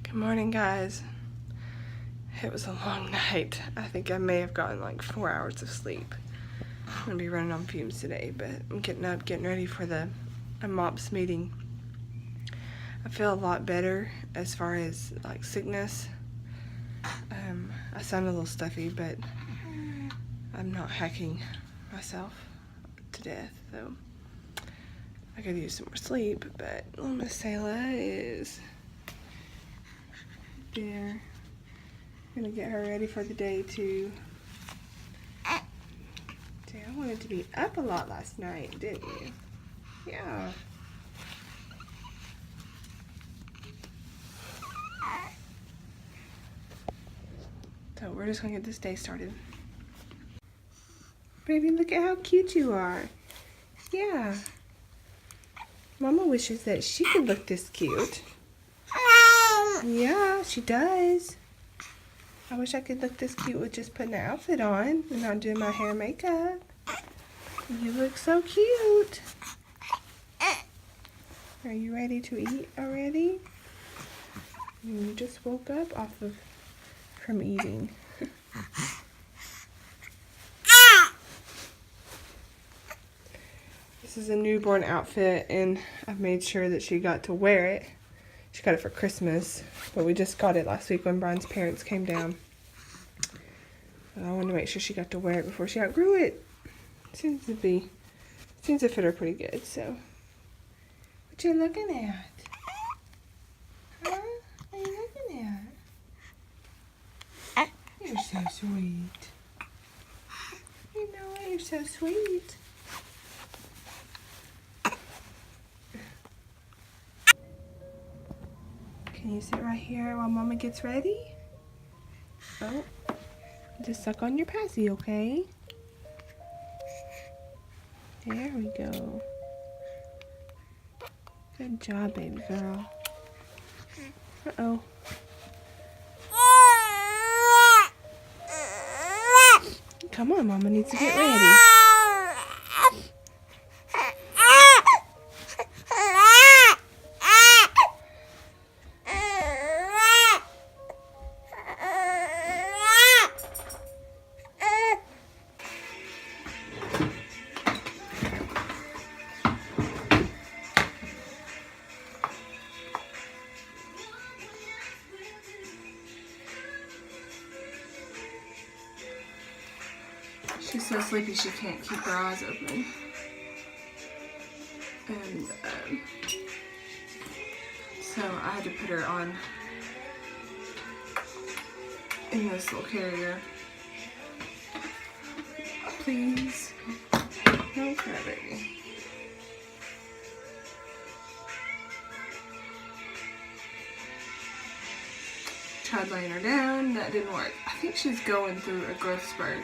Good morning, guys. It was a long night. I think I may have gotten like 4 hours of sleep. I'm gonna be running on fumes today, but I'm getting up, getting ready for the M.O.P.S meeting. I feel a lot better as far as like sickness. I sound a little stuffy, but I'm not hacking myself to death, so I could use some more sleep. But little Miss Sayla is there. Gonna get her ready for the day too. Dang, I wanted to be up a lot last night, didn't you? Yeah. So we're just gonna get this day started. Baby, look at how cute you are. Yeah. Mama wishes that she could look this cute. Yeah, she does. I wish I could look this cute with just putting an outfit on and not doing my hair and makeup. You look so cute. Are you ready to eat already? You just woke up from eating. This is a newborn outfit, and I've made sure that she got to wear it. She got it for Christmas, but we just got it last week when Brian's parents came down. But I wanted to make sure she got to wear it before she outgrew it. Seems to fit her pretty good, so. What you looking at? Huh? What are you looking at? You're so sweet. You know what? You're so sweet. Can you sit right here while Mama gets ready? Oh, just suck on your passy, okay? There we go. Good job, baby girl. Uh-oh. Come on, Mama needs to get ready. She's so sleepy she can't keep her eyes open. And so I had to put her on in this little carrier. Please. Don't cry, baby. Tried laying her down, that didn't work. I think she's going through a growth spurt.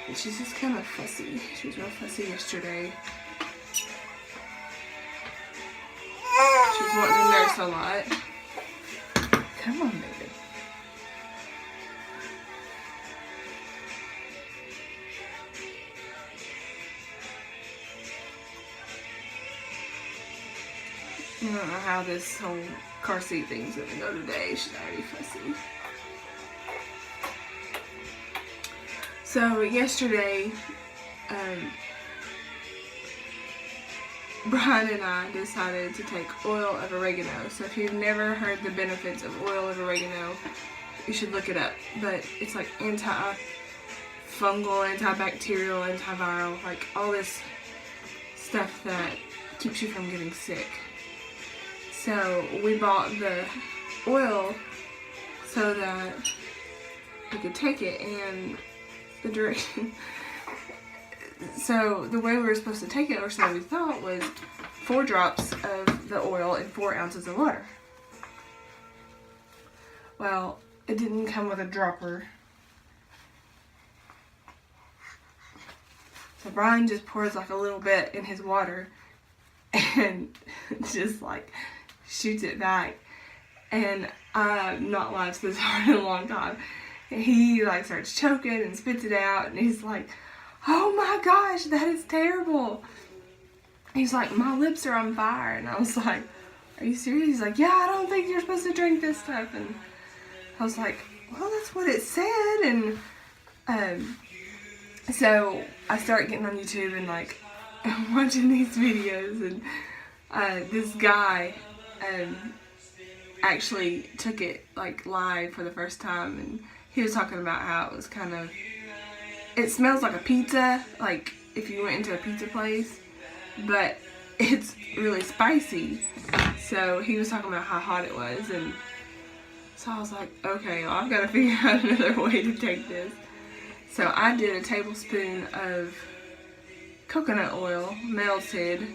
And she's just kind of fussy. She was real fussy yesterday. She was wanting to nurse a lot. Come on, baby. I don't know how this whole car seat thing's gonna go today. She's already fussy. So yesterday, Brian and I decided to take oil of oregano. So if you've never heard the benefits of oil of oregano, you should look it up. But it's like anti-fungal, antibacterial, antiviral, like all this stuff that keeps you from getting sick. So we bought the oil so that we could take it, and the direction. So the way we were supposed to take it, or so we thought, was 4 drops of the oil in 4 ounces of water. Well, it didn't come with a dropper. So Brian just pours like a little bit in his water and just like shoots it back. And I've not laughed this hard in a long time. He like starts choking and spits it out, and he's like, "Oh my gosh, that is terrible." He's like, "My lips are on fire." And I was like, are you serious? He's like, yeah, I don't think you're supposed to drink this stuff. And I was like, well, that's what it said. And so I started getting on YouTube and like watching these videos, and this guy actually took it like live for the first time, and he was talking about how it was it smells like a pizza, like if you went into a pizza place, but it's really spicy. So he was talking about how hot it was, and so I was like, okay, well, I've got to figure out another way to take this. So I did a tablespoon of coconut oil, melted,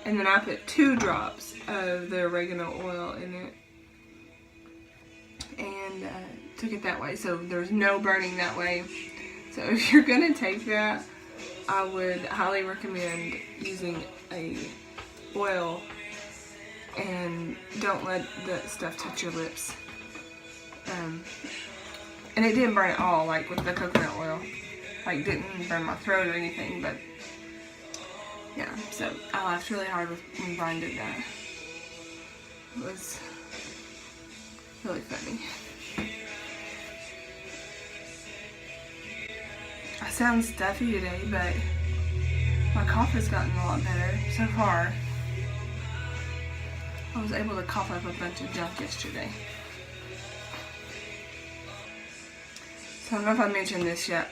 and then I put 2 drops of the oregano oil in it, and took it that way. So there's no burning that way. So if you're gonna take that, I would highly recommend using a oil, and don't let the stuff touch your lips. And it didn't burn at all, like with the coconut oil. Like, didn't burn my throat or anything, but yeah. So I laughed really hard when Brian did that. It was really funny. I sound stuffy today, but my cough has gotten a lot better so far. I was able to cough up a bunch of junk yesterday. So I don't know if I mentioned this yet.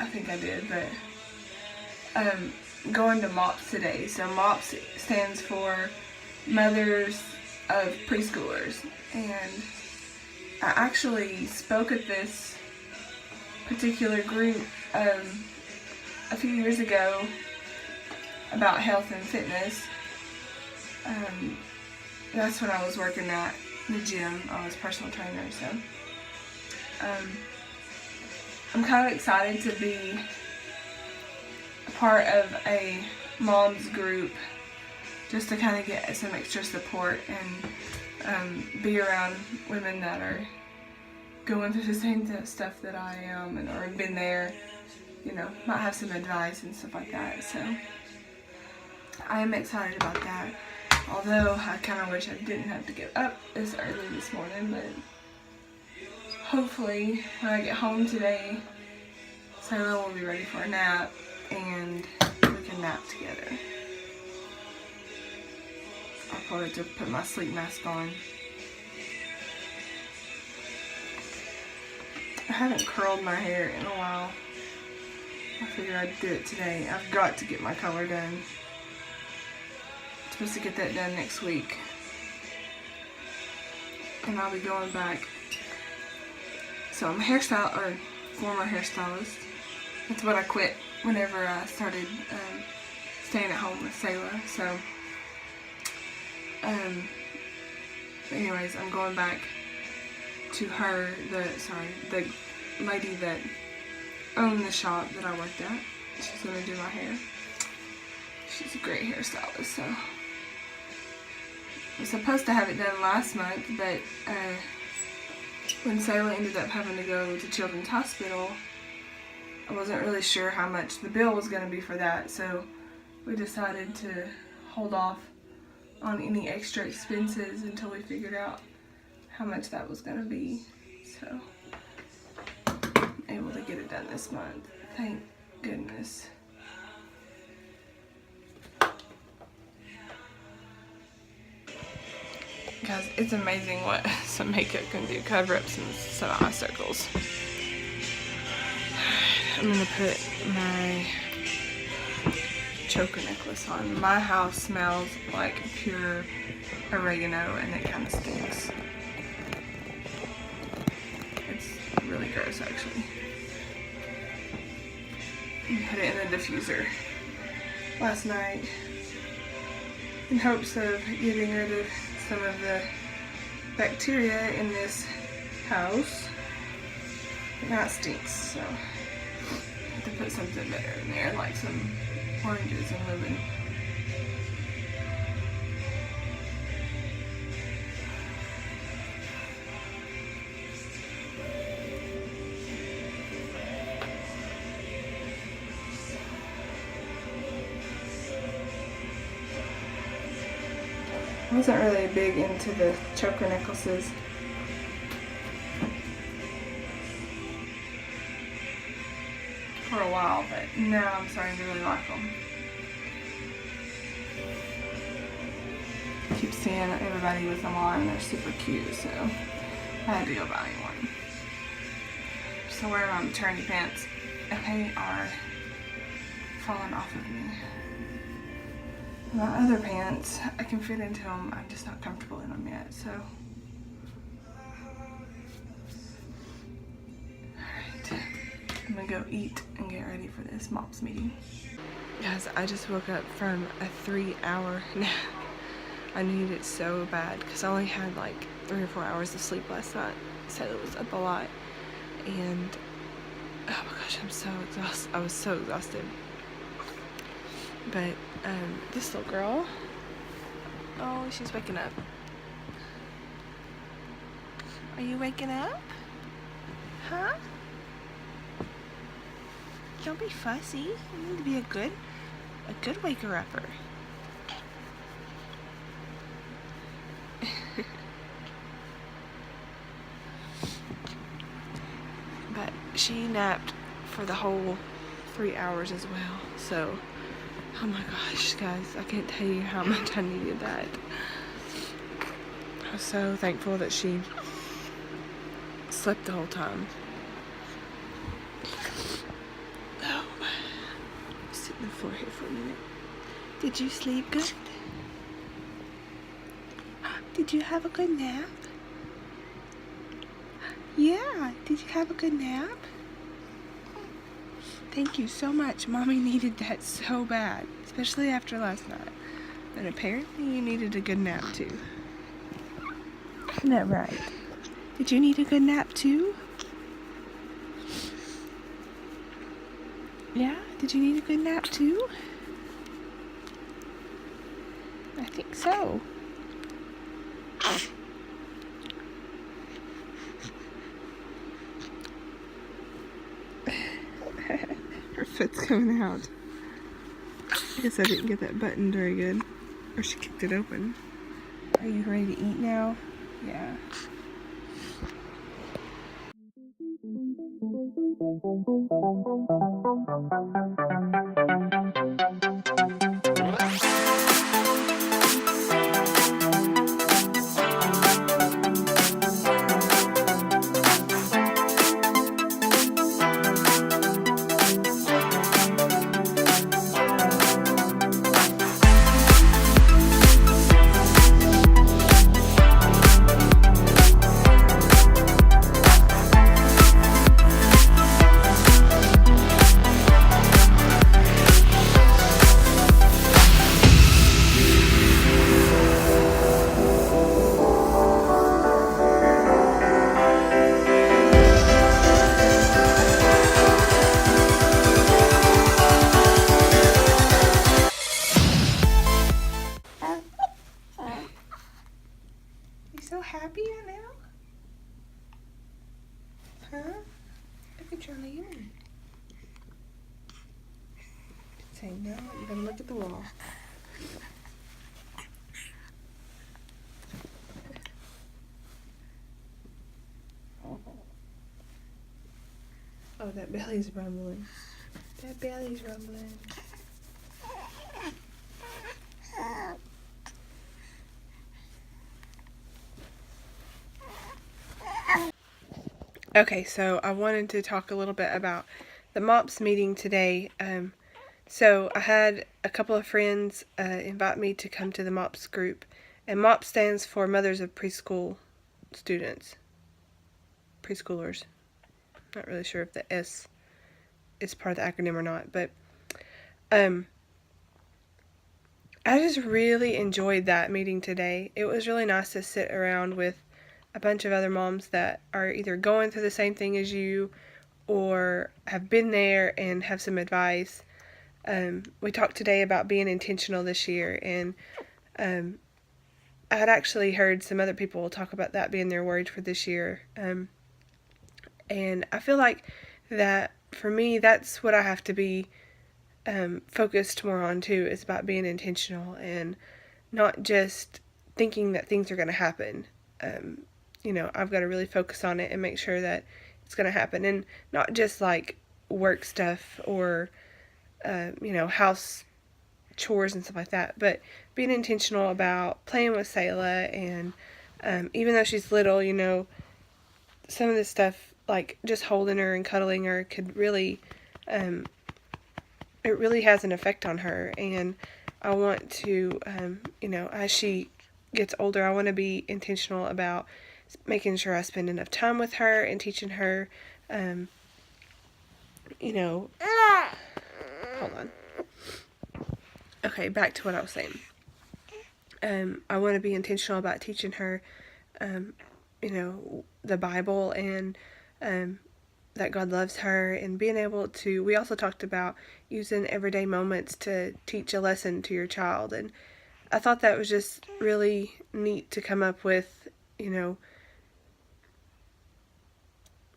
I think I did, but going to M.O.P.S today. So M.O.P.S stands for Mothers of Preschoolers, and I actually spoke at this particular group a few years ago about health and fitness. That's when I was working at the gym. I was a personal trainer, so I'm kind of excited to be a part of a mom's group, just to kind of get some extra support and be around women that are going through the same stuff that I am, and or have been there, you know, might have some advice and stuff like that. So I am excited about that, although I kind of wish I didn't have to get up this early this morning, but hopefully when I get home today, Sarah will be ready for a nap and we can nap together. I'll probably have to put my sleep mask on. I haven't curled my hair in a while. I figured I'd do it today. I've got to get my color done. I'm supposed to get that done next week. And I'll be going back. So I'm a former hairstylist. That's what I quit whenever I started staying at home with Selah. So, anyways, I'm going back to her, the lady that owned the shop that I worked at. She's gonna do my hair. She's a great hairstylist, so I was supposed to have it done last month, but when Selah ended up having to go to Children's Hospital, I wasn't really sure how much the bill was gonna be for that, so we decided to hold off on any extra expenses until we figured out how much that was gonna be. So I'm able to get it done this month. Thank goodness. Guys, it's amazing what some makeup can do. Cover up some eye circles. I'm gonna put my choker necklace on. My house smells like pure oregano, and it kind of stinks. It's really gross, actually. I put it in the diffuser last night in hopes of getting rid of some of the bacteria in this house. But now it stinks, so I have to put something better in there, like some oranges and lemon. wasn't really big into the choker necklaces. For a while, but now I'm starting to really like them. I keep seeing everybody with them on and they're super cute, so I had to go buy one. So wearing my maternity pants and they are falling off of me. My other pants, I can fit into them, I'm just not comfortable in them yet, so. Alright, I'm gonna go eat and get ready for this M.O.P.S meeting. Guys, I just woke up from a 3-hour nap. I needed it so bad because I only had like 3 or 4 hours of sleep last night, so it was up a lot. And oh my gosh, I'm so exhausted. I was so exhausted. But this little girl, oh, she's waking up. Are you waking up? Huh? Don't be fussy. You need to be a good waker-upper. But she napped for the whole 3 hours as well, so oh my gosh, guys, I can't tell you how much I needed that. I was so thankful that she slept the whole time. Oh, sit on the floor here for a minute. Did you sleep good? Did you have a good nap? Yeah, did you have a good nap? Thank you so much. Mommy needed that so bad, especially after last night. And apparently you needed a good nap too. Isn't that right? Did you need a good nap too? Yeah? Did you need a good nap too? I think so. Her foot's coming out. I guess I didn't get that buttoned very good. Or she kicked it open. Are you ready to eat now? Yeah. So happy right now? Huh? Look at your Leonie. Say no, you gotta look at the wall. Oh, that belly's rumbling. That belly's rumbling. Okay, so I wanted to talk a little bit about the M.O.P.S meeting today. So I had a couple of friends invite me to come to the M.O.P.S group. And M.O.P.S stands for Mothers of Preschool Students. Preschoolers. Not really sure if the S is part of the acronym or not. But I just really enjoyed that meeting today. It was really nice to sit around with a bunch of other moms that are either going through the same thing as you or have been there and have some advice. We talked today about being intentional this year, and I had actually heard some other people talk about that being their word for this year. And I feel like that for me, that's what I have to be focused more on too, is about being intentional and not just thinking that things are going to happen. You know, I've got to really focus on it and make sure that it's going to happen. And not just like work stuff or, you know, house chores and stuff like that, but being intentional about playing with Selah. And even though she's little, you know, some of this stuff, like just holding her and cuddling her, could really, it really has an effect on her. And I want to, you know, as she gets older, I want to be intentional about making sure I spend enough time with her and teaching her, you know, hold on. Okay, back to what I was saying. I want to be intentional about teaching her, you know, the Bible, and that God loves her, and being able to, we also talked about using everyday moments to teach a lesson to your child. And I thought that was just really neat to come up with, you know,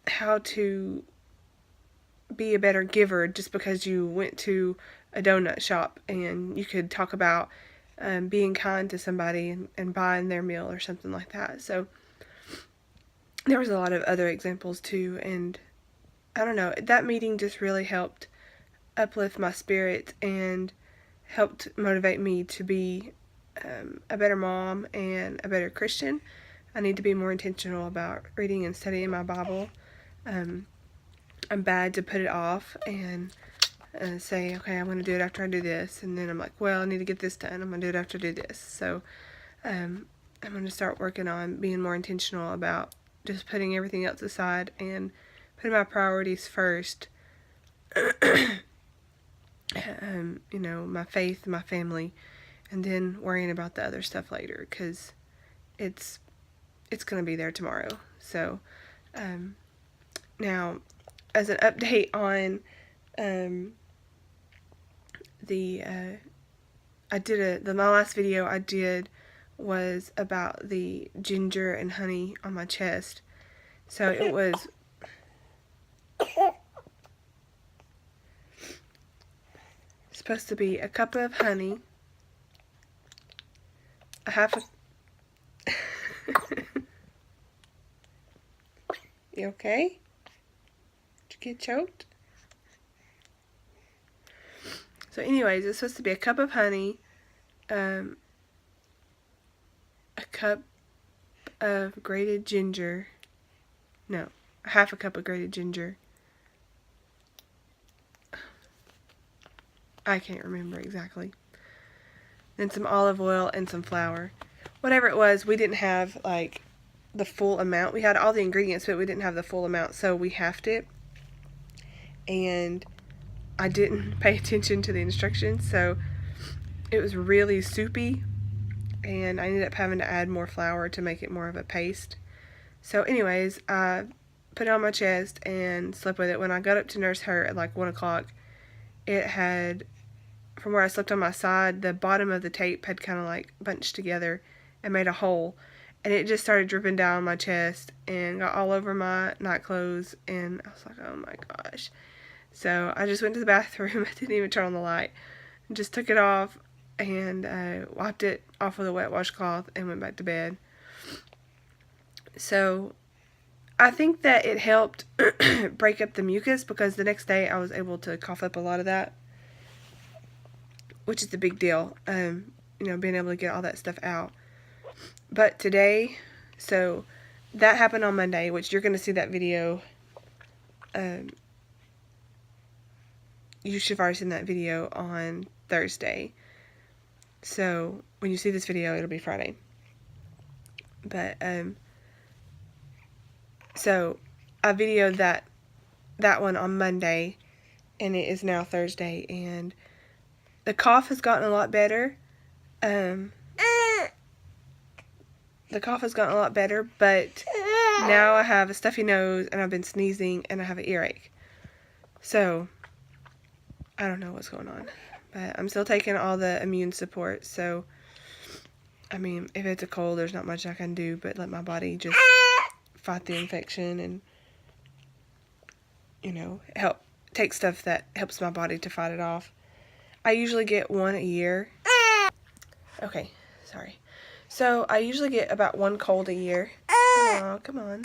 how to be a better giver just because you went to a donut shop, and you could talk about being kind to somebody and buying their meal or something like that. So there was a lot of other examples too, and I don't know, that meeting just really helped uplift my spirit and helped motivate me to be a better mom and a better Christian. I need to be more intentional about reading and studying my Bible. I'm bad to put it off and say, okay, I'm going to do it after I do this. And then I'm like, well, I need to get this done. I'm going to do it after I do this. So I'm going to start working on being more intentional about just putting everything else aside and putting my priorities first. You know, my faith, my family, and then worrying about the other stuff later, because it's going to be there tomorrow. So now, as an update on my last video I did was about the ginger and honey on my chest. So it was supposed to be a cup of honey, a half a You okay? Did you get choked? So anyways, it's supposed to be a cup of honey, a cup of grated ginger, no, half a cup of grated ginger. I can't remember exactly. Then some olive oil and some flour. Whatever it was, we didn't have like the full amount. We had all the ingredients, but we didn't have the full amount, so we halved it. And I didn't pay attention to the instructions, so it was really soupy, and I ended up having to add more flour to make it more of a paste. So anyways, I put it on my chest and slept with it. When I got up to nurse her at like 1 o'clock, it had, from where I slept on my side, the bottom of the tape had kind of like bunched together and made a hole, and it just started dripping down my chest and got all over my night clothes, and I was like, oh my gosh. So I just went to the bathroom. I didn't even turn on the light. Just took it off and wiped it off with a wet washcloth and went back to bed. So I think that it helped break up the mucus, because the next day I was able to cough up a lot of that, which is a big deal, you know, being able to get all that stuff out. But today, so that happened on Monday, which you're going to see that video. You should have already seen that video on Thursday. So when you see this video, it'll be Friday. But so I videoed that one on Monday, and it is now Thursday, and the cough has gotten a lot better. The cough has gotten a lot better, but now I have a stuffy nose, and I've been sneezing, and I have an earache. So I don't know what's going on, but I'm still taking all the immune support. So I mean, if it's a cold, there's not much I can do but let my body just fight the infection and, you know, help take stuff that helps my body to fight it off. I usually get one a year. Okay, sorry. So I usually get about 1 cold a year. Oh, come on. Is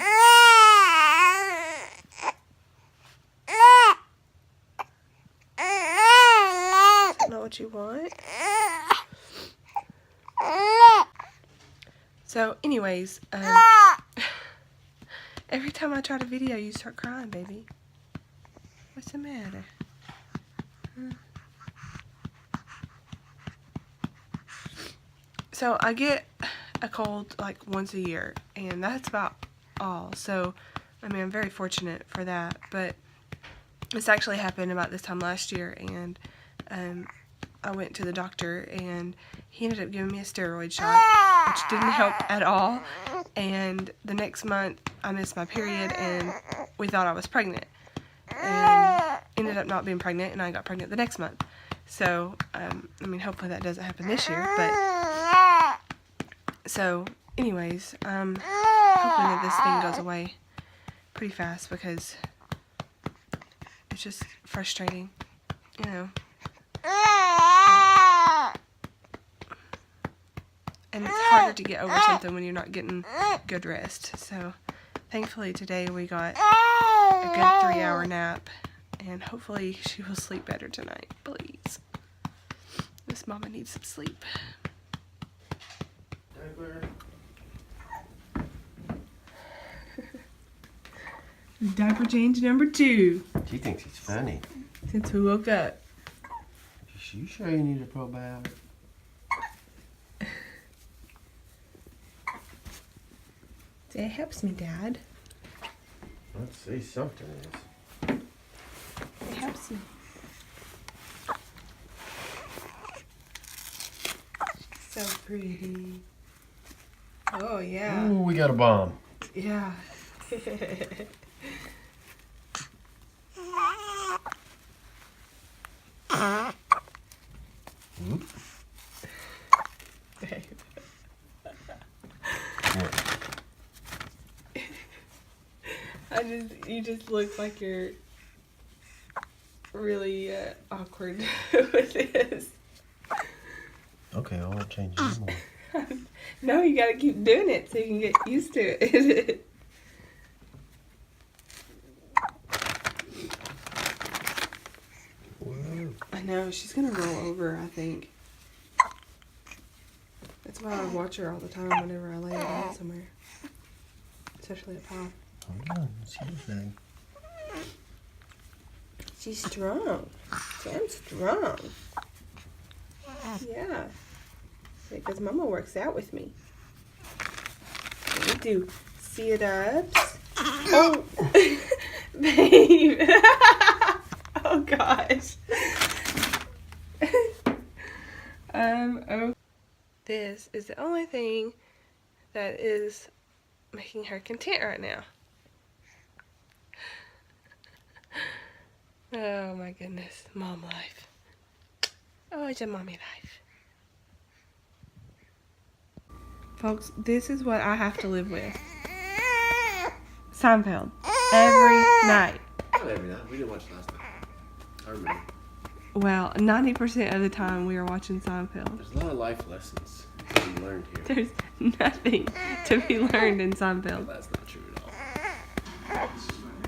that not what you want? So anyways, every time I try to video, you start crying, baby. What's the matter? So I get a cold like once a year, and that's about all. So, I mean, I'm very fortunate for that, but this actually happened about this time last year, and I went to the doctor, and he ended up giving me a steroid shot, which didn't help at all, and the next month I missed my period, and we thought I was pregnant, and ended up not being pregnant, and I got pregnant the next month. So, I mean, hopefully that doesn't happen this year, but, so, anyways, hoping that this thing goes away pretty fast, because it's just frustrating, you know. And it's harder to get over something when you're not getting good rest. So, thankfully today we got a good 3-hour nap, and hopefully she will sleep better tonight, please. This mama needs some sleep. Diaper change number 2. She thinks it's funny. Since we woke up. You sure you need a probiotic? It helps me, Dad. Let's see, something is. It helps me. So pretty. Oh, yeah. Ooh, we got a bomb. Yeah. Oops. You just look like you're really awkward with this. Okay, I won't change anymore. No, you gotta keep doing it so you can get used to it. Whoa. I know, she's gonna roll over, I think. That's why I watch her all the time whenever I lay her down somewhere. Especially at Pop. Hold on, let's see this thing. She's strong. Sam's strong. Yeah. Because Mama works out with me. We do sit-ups. Oh, babe. Oh gosh. Oh. This is the only thing that is making her content right now. Oh my goodness, mom life. Oh, it's a mommy life. Folks, this is what I have to live with. Seinfeld. Every night. Not every night. We didn't watch last night. I remember. Well, 90% of the time we are watching Seinfeld. There's a lot of life lessons to be learned here. There's nothing to be learned in Seinfeld. Well, that's not true at all.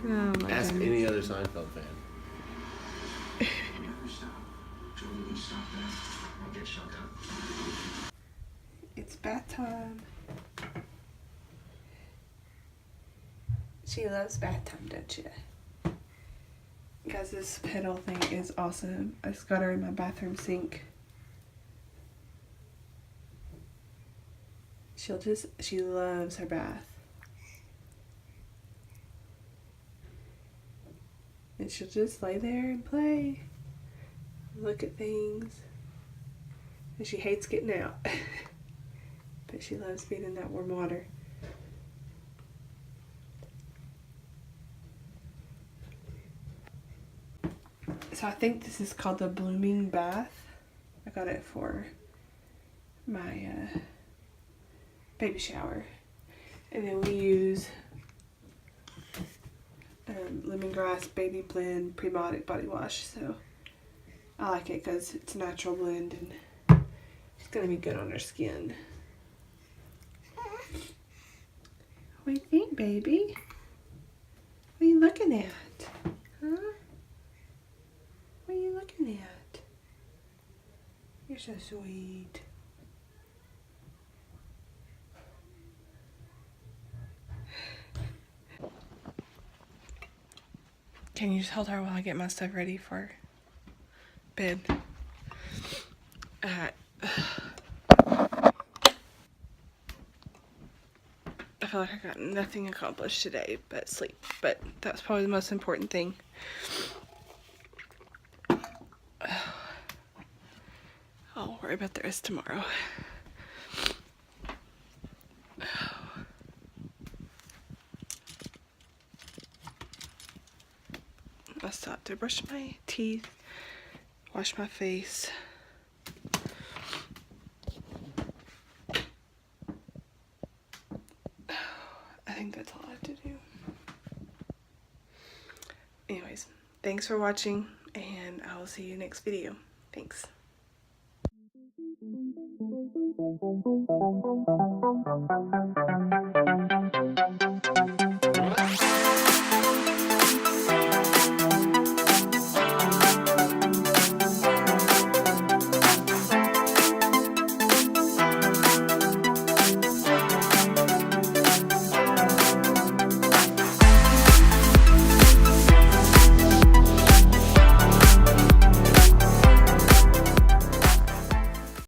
Oh my Ask goodness. any other Seinfeld fan. It's bath time. She loves bath time, don't you? Guys, this pedal thing is awesome. I just got her in my bathroom sink. She loves her bath. And she'll just lay there and play. Look at things. And she hates getting out. But she loves being in that warm water. So I think this is called the Blooming Bath. I got it for my baby shower. And then we use lemongrass baby blend prebiotic body wash. So I like it because it's a natural blend and it's going to be good on her skin. What do you think, baby? What are you looking at? Huh? What are you looking at? You're so sweet. Can you just hold her while I get my stuff ready for bed? Alright. I feel like I got nothing accomplished today but sleep. But that's probably the most important thing. I'll worry about the rest tomorrow. I still have to brush my teeth, wash my face. I think that's all I have to do. Anyways, thanks for watching, and I will see you next video. Thanks.